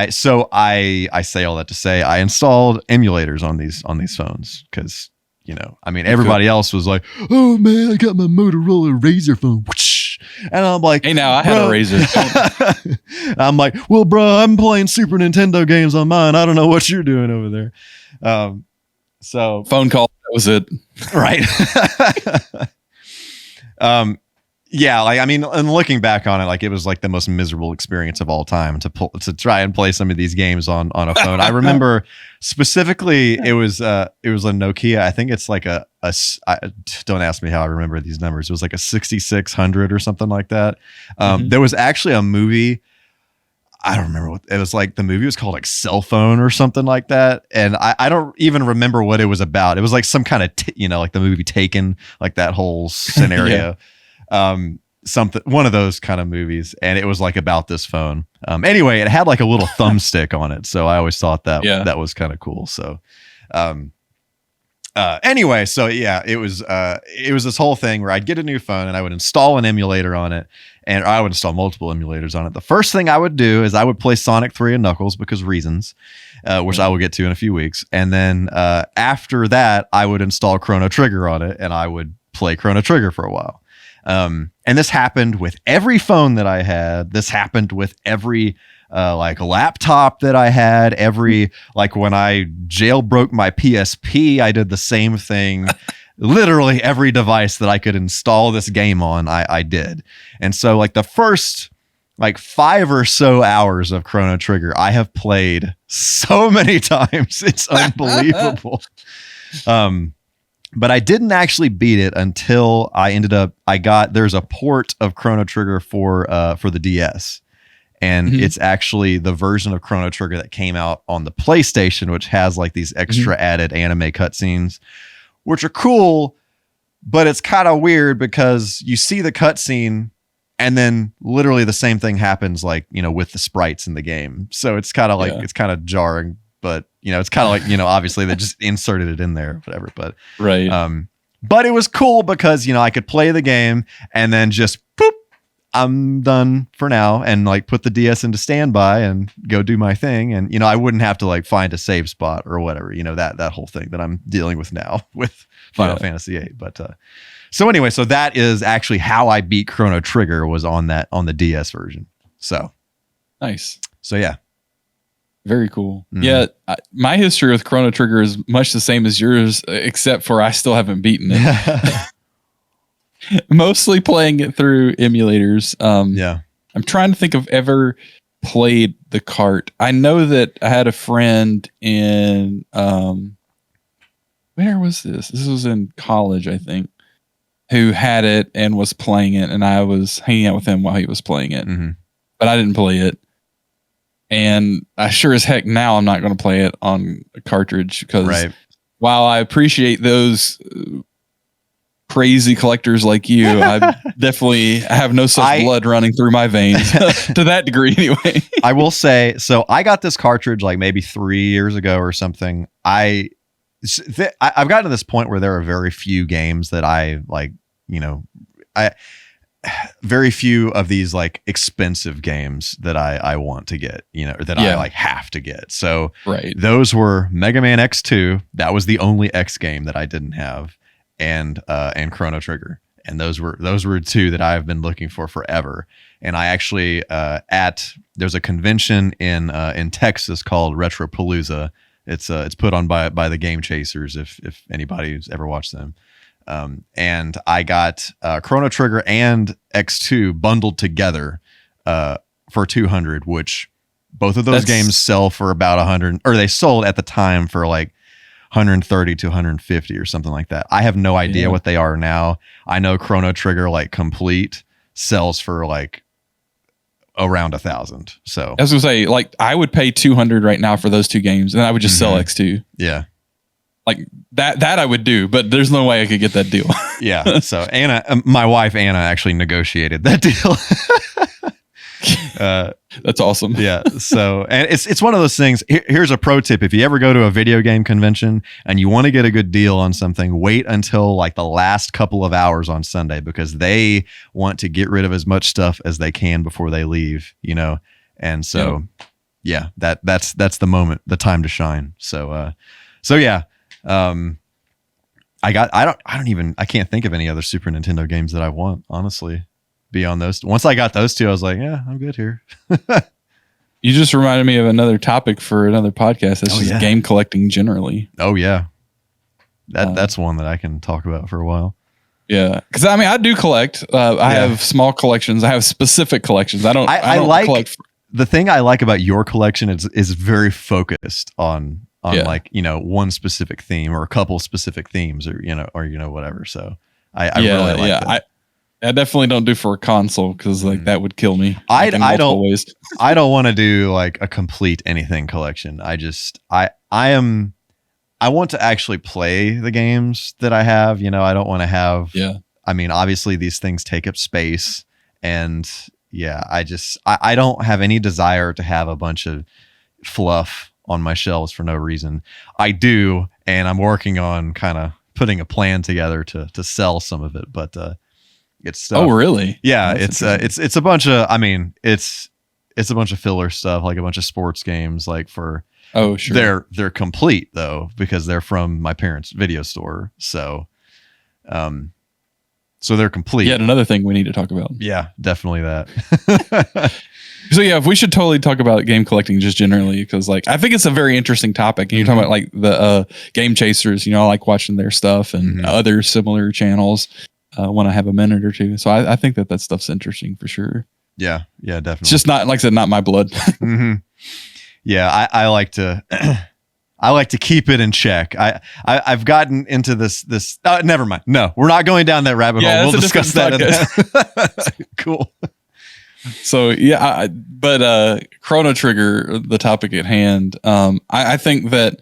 say all that to say I installed emulators on these phones because, everybody else was like, oh man, I got my Motorola Razr phone. And I'm like, hey, now I had a Razr. I'm like, well, bro, I'm playing Super Nintendo games on mine. I don't know what you're doing over there. So phone call. That was it. Right. Yeah, like and looking back on it, like it was like the most miserable experience of all time to try and play some of these games on a phone. I remember specifically it was a Nokia. I think it's like don't ask me how I remember these numbers. It was like a 6600 or something like that. There was actually a movie. I don't remember what it was like. The movie was called like Cell Phone or something like that. And I don't even remember what it was about. It was like some kind of, like the movie Taken, like that whole scenario. One of those kind of movies, and it was like about this phone. Anyway, it had like a little thumbstick on it, so I always thought that was kind of cool. So anyway, so yeah, it was this whole thing where I'd get a new phone and I would install an emulator on it, and I would install multiple emulators on it. The first thing I would do is I would play Sonic 3 and Knuckles because reasons, which I will get to in a few weeks. And then after that, I would install Chrono Trigger on it, and I would play Chrono Trigger for a while. And this happened with every phone that I had. This happened with every like laptop that I had. Like when I jailbroke my PSP, I did the same thing. Literally every device that I could install this game on, I did. And so like the first like 5 or so hours of Chrono Trigger, I have played so many times. It's unbelievable. But I didn't actually beat it until there's a port of Chrono Trigger for the DS. And it's actually the version of Chrono Trigger that came out on the PlayStation, which has like these extra added anime cutscenes, which are cool, but it's kind of weird because you see the cutscene and then literally the same thing happens like, with the sprites in the game. So it's kind of like, it's kind of jarring. But, it's kind of like, obviously they just inserted it in there, whatever. But, right. But it was cool because, I could play the game and then just boop, I'm done for now, and like put the DS into standby and go do my thing. And, I wouldn't have to like find a save spot or whatever, that whole thing that I'm dealing with now with Final Fantasy VIII. But, so anyway, so that is actually how I beat Chrono Trigger, was on the DS version. So nice. So yeah. Very cool. Yeah, my history with Chrono Trigger is much the same as yours, except for I still haven't beaten it. Mostly playing it through emulators. I'm trying to think of ever played the cart. I know that I had a friend in where was this? This was in college, I think, who had it and was playing it, and I was hanging out with him while he was playing it. But I didn't play it. And I sure as heck now I'm not going to play it on a cartridge because while I appreciate those crazy collectors like you, I definitely have no such blood running through my veins to that degree anyway. I will say, so I got this cartridge like maybe 3 years ago or something. I've gotten to this point where there are very few games that I like, very few of these like expensive games that I want to get, or that I like have to get. So those were Mega Man X2. That was the only X game that I didn't have, and Chrono Trigger. And those were two that I've been looking for forever. And I actually there's a convention in Texas called Retropalooza. It's put on by the Game Chasers if anybody's ever watched them. And I got Chrono Trigger and X2 bundled together for $200, which both of those games sell for about $100, or they sold at the time for like $130 to $150 or something like that. I have no idea what they are now. I know Chrono Trigger like complete sells for like around $1,000. So I was gonna say, like, I would pay $200 right now for those two games, and I would just sell X2. Yeah, like that I would do, but there's no way I could get that deal. Yeah. So my wife Anna actually negotiated that deal. That's awesome. Yeah. So, and it's one of those things. Here's a pro tip: if you ever go to a video game convention and you want to get a good deal on something, wait until like the last couple of hours on Sunday, because they want to get rid of as much stuff as they can before they leave. You know, and so that's the moment, the time to shine. So yeah. I can't think of any other Super Nintendo games that I want, honestly. Beyond those, once I got those two, I was like, yeah, I'm good here. You just reminded me of another topic for another podcast. That's just game collecting generally. Oh yeah, that's one that I can talk about for a while. Yeah, because I mean, I do collect. I have small collections. I have specific collections. I don't collect. The thing I like about your collection is very focused on like, you know, one specific theme or a couple specific themes, or whatever. So I really like that. I definitely don't do for a console, because like that would kill me. I don't want to do like a complete anything collection. I want to actually play the games that I have. You know, I don't want to have. Yeah. I mean, obviously these things take up space, and I don't have any desire to have a bunch of fluff on my shelves for no reason. I do, and I'm working on kind of putting a plan together to sell some of it, but it's stuff. Oh really? Yeah, it's a bunch of, I mean, it's a bunch of filler stuff, like a bunch of sports games, like for they're complete though, because they're from my parents' video store. So they're complete. Yet another thing we need to talk about. Yeah, definitely that. So yeah, we should totally talk about game collecting just generally, because like I think it's a very interesting topic. And you're talking about like the Game Chasers. You know, I like watching their stuff and other similar channels when I have a minute or two. So I think that stuff's interesting for sure. Yeah, definitely. It's just not, like I said, not my blood. Yeah, I like to I like to keep it in check. I've gotten into this. Never mind. No, we're not going down that rabbit hole. We'll discuss that. Cool. So yeah, but Chrono Trigger, the topic at hand. I think that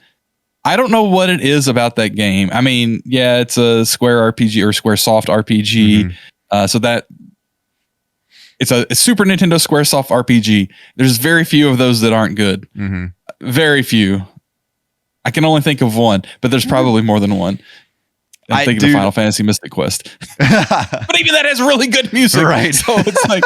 I don't know what it is about that game. I mean, yeah, it's a Square RPG or Squaresoft RPG. So that it's a Super Nintendo Squaresoft RPG. There's very few of those that aren't good. Very few. I can only think of one, but there's probably more than one. I'm thinking of Final Fantasy Mystic Quest. But even that has really good music. Right. So it's like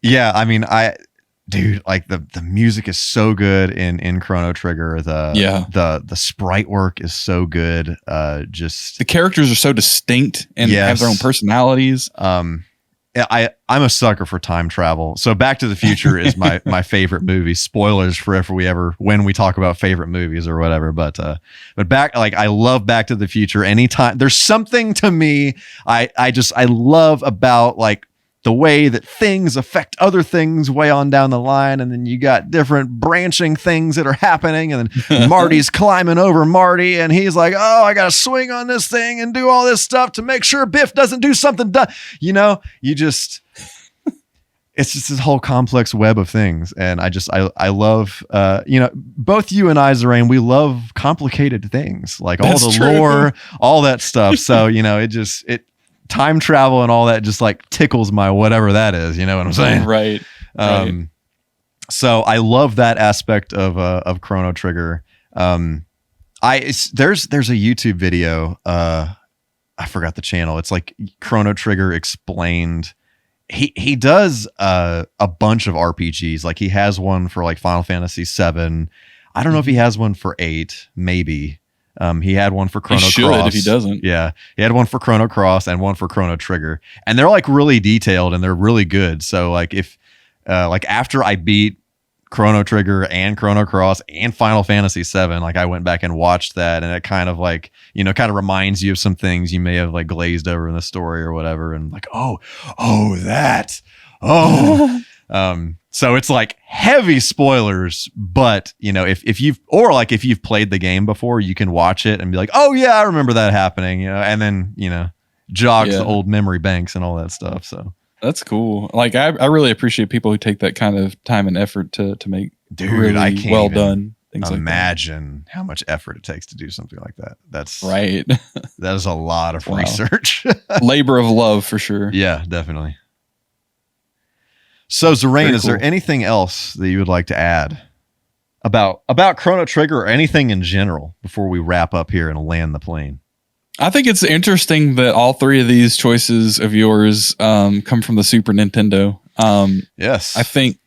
yeah, I mean, like the music is so good in Chrono Trigger. The sprite work is so good. Just the characters are so distinct and have their own personalities. I'm a sucker for time travel. So Back to the Future is my favorite movie. Spoilers for when we talk about favorite movies or whatever. But I love Back to the Future. Anytime there's something to me, I love about like the way that things affect other things way on down the line. And then you got different branching things that are happening. And then Marty's climbing over Marty, and he's like, oh, I got to swing on this thing and do all this stuff to make sure Biff doesn't do something dumb. You know, it's just this whole complex web of things. And I love, both you and I, XERAEN, we love complicated things, like all the lore, all that stuff. So, it time travel and all that just like tickles my whatever that is, you know what I'm saying? Right. So I love that aspect of Chrono Trigger. There's a YouTube video, I forgot the channel. It's like Chrono Trigger Explained. He does a bunch of RPGs. Like he has one for like Final Fantasy 7. I don't know if he has one for 8, maybe. He had one for Chrono Cross. If he doesn't. Yeah. He had one for Chrono Cross and one for Chrono Trigger. And they're like really detailed and they're really good. So like if after I beat Chrono Trigger and Chrono Cross and Final Fantasy VII. Like I went back and watched that, and it kind of like, you know, kind of reminds you of some things you may have like glazed over in the story or whatever. And like, so it's like heavy spoilers, but you know, if you've played the game before, you can watch it and be like, oh yeah, I remember that happening, you know, and then, you know, jogs the old memory banks and all that stuff. So that's cool. Like I really appreciate people who take that kind of time and effort to make really I can't well done things. Imagine how much effort it takes to do something like that. That's right. That is a lot of research. Labor of love for sure. Yeah, definitely. So XERAEN, is there anything else that you would like to add about Chrono Trigger or anything in general before we wrap up here and land the plane? I think it's interesting that all three of these choices of yours come from the Super Nintendo. Yes. I think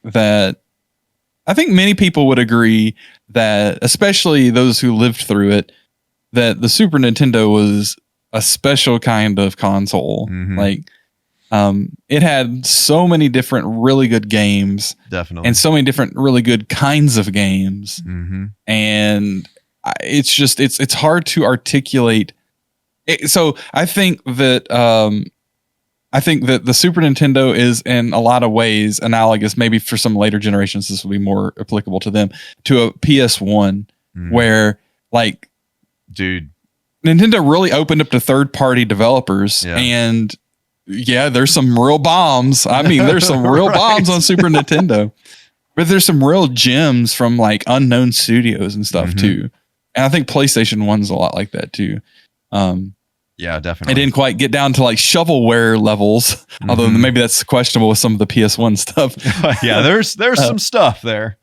many people would agree that, especially those who lived through it, that the Super Nintendo was a special kind of console. Mm-hmm. Like, it had so many different really good games, definitely, and so many different really good kinds of games. Mm-hmm. And it's hard to articulate. So I think that the Super Nintendo is in a lot of ways analogous. Maybe for some later generations, this will be more applicable to them, to a PS1, where like, dude, Nintendo really opened up to third-party developers, and yeah, there's some real bombs. I mean, there's some real bombs on Super Nintendo, but there's some real gems from like unknown studios and stuff too. And I think PlayStation 1's a lot like that too. Yeah, definitely. It didn't quite get down to like shovelware levels, although maybe that's questionable with some of the PS1 stuff. Yeah, there's some stuff there,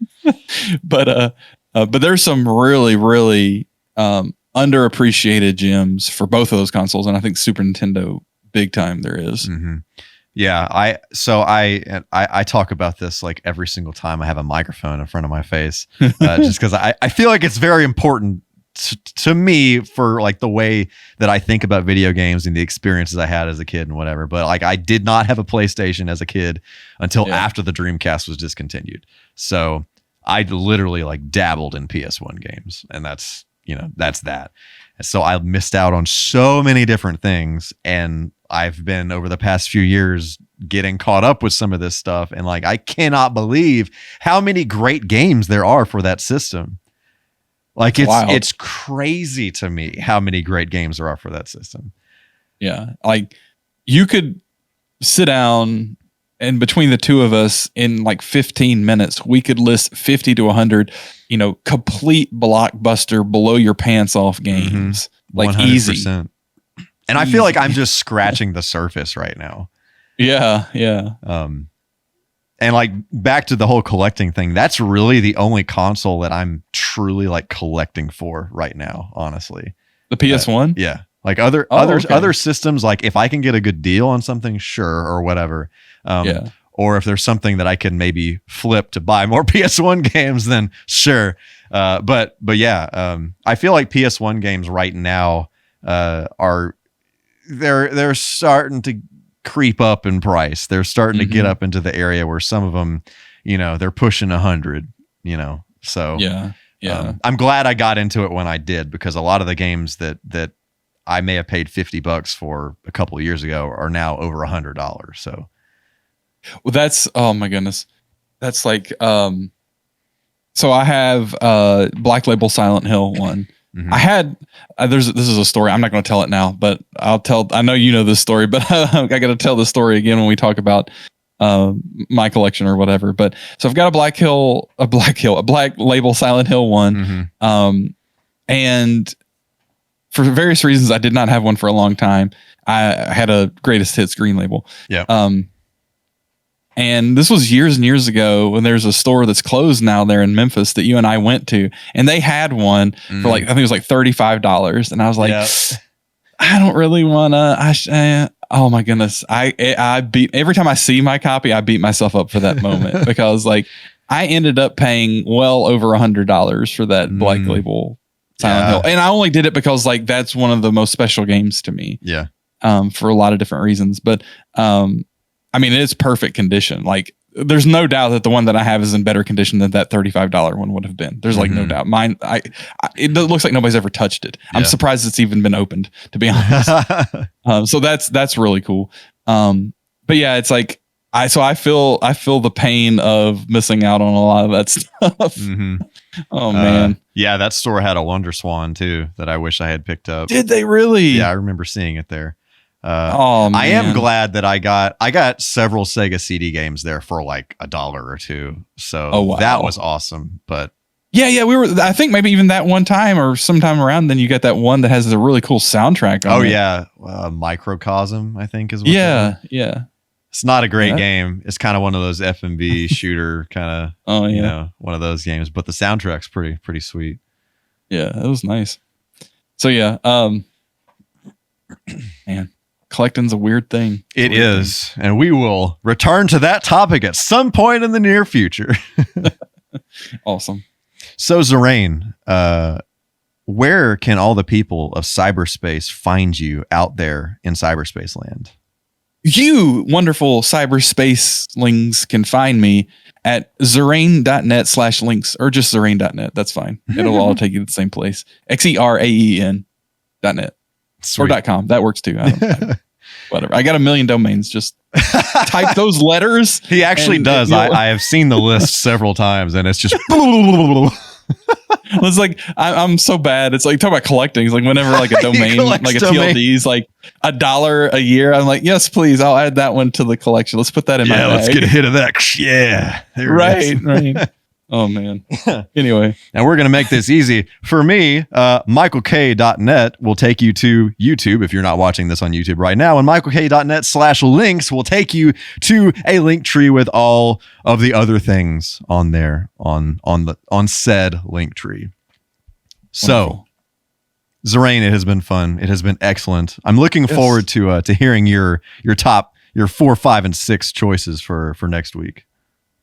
but there's some really, really underappreciated gems for both of those consoles, and I think Super Nintendo big time there is. Yeah, I talk about this like every single time I have a microphone in front of my face, just because I feel like it's very important to me for like the way that I think about video games and the experiences I had as a kid and whatever. But like, I did not have a PlayStation as a kid until after the Dreamcast was discontinued. So I literally like dabbled in PS1 games, and that's that. So I missed out on so many different things, and I've been over the past few years getting caught up with some of this stuff. And like, I cannot believe how many great games there are for that system. Like it's crazy to me how many great games there are for that system. Yeah. Like you could sit down, and between the two of us in like 15 minutes, we could list 50 to 100, complete blockbuster, blow your pants off games. Like 100%. Easy. And I feel like I'm just scratching the surface right now. Yeah. Yeah. And like back to the whole collecting thing, that's really the only console that I'm truly like collecting for right now, honestly. The PS1? Yeah. Like other systems, like if I can get a good deal on something, sure, or whatever. Or if there's something that I can maybe flip to buy more PS1 games, then sure. But yeah, I feel like PS1 games right now they're starting to creep up in price. They're starting to get up into the area where some of them, they're pushing 100, so yeah. I'm glad I got into it when I did, because a lot of the games that I may have paid $50 for a couple of years ago are now over $100. So, well, that's, oh my goodness. That's like, so I have Black Label Silent Hill 1. I had this is a story. I'm not going to tell it now, but I know you know this story, but I got to tell the story again when we talk about my collection or whatever. But so I've got a Black Label Silent Hill 1, and for various reasons I did not have one for a long time. I had a Greatest Hits Green Label. Yeah. And this was years and years ago when there's a store that's closed now there in Memphis that you and I went to, and they had one for like, I think it was like $35. And I was like, I don't really want to, oh my goodness. I beat, every time I see my copy, I beat myself up for that moment because like I ended up paying well over $100 for that Black Label Silent Hill. And I only did it because like, that's one of the most special games to me. Yeah. For a lot of different reasons, but, I mean, it's perfect condition. Like there's no doubt that the one that I have is in better condition than that $35 one would have been. There's like no doubt. Mine, it looks like nobody's ever touched it. I'm surprised it's even been opened, to be honest. So that's really cool. But yeah, it's like I feel the pain of missing out on a lot of that stuff. Oh man. Yeah, that store had a Wonder Swan too that I wish I had picked up. Did they really? Yeah, I remember seeing it there. I am glad that I got several Sega CD games there for like $1 or $2. So that was awesome. But yeah, I think maybe even that one time or sometime around then you got that one that has a really cool soundtrack on it. Microcosm, I think is what. Yeah. It's not a great game. It's kind of one of those F&B shooter kind of, you know, one of those games, but the soundtrack's pretty sweet. Yeah, it was nice. So yeah, man, collecting's a weird thing. It is, and we will return to that topic at some point in the near future. Awesome. So XERAEN, where can all the people of cyberspace find you out there in cyberspace land? You wonderful cyberspacelings can find me at XERAEN.net/links or just XERAEN.net. That's fine. It'll all take you to the same place. XERAEN.net or .com. That works too. Whatever. I got 1 million domains. Just type those letters. He actually does. I have seen the list several times and it's just it's like I'm so bad. It's like talk about collecting. It's like whenever like a domain, like a TLD is like $1 a year. I'm like, yes, please. I'll add that one to the collection. Let's put that in my bag. Let's get a hit of that. Yeah. Right. Oh man. Anyway, and we're going to make this easy for me. MichaelK.net will take you to YouTube if you're not watching this on YouTube right now, and MichaelK.net/links will take you to a link tree with all of the other things on there on said link tree. So, XERAEN, it has been fun. It has been excellent. I'm looking forward to hearing your 4, 5, and 6 choices for next week.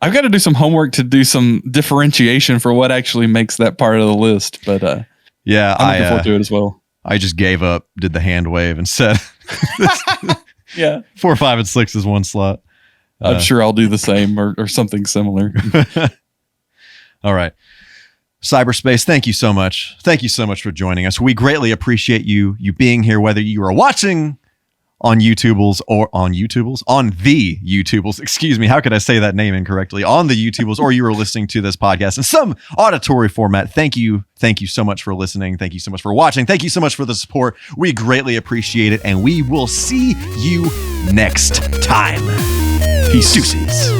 I've got to do some homework to do some differentiation for what actually makes that part of the list. But I'm looking forward to it as well. I just gave up, did the hand wave, and said, 4, 5, and 6 is one slot. I'm sure I'll do the same or something similar. All right. CyberSpace, thank you so much. Thank you so much for joining us. We greatly appreciate you being here, whether you are watching on the YouTubles, excuse me, how could I say that name incorrectly? On the YouTubles, or you are listening to this podcast in some auditory format. Thank you so much for listening. Thank you so much for watching. Thank you so much for the support. We greatly appreciate it, and we will see you next time. Peace. Deuces.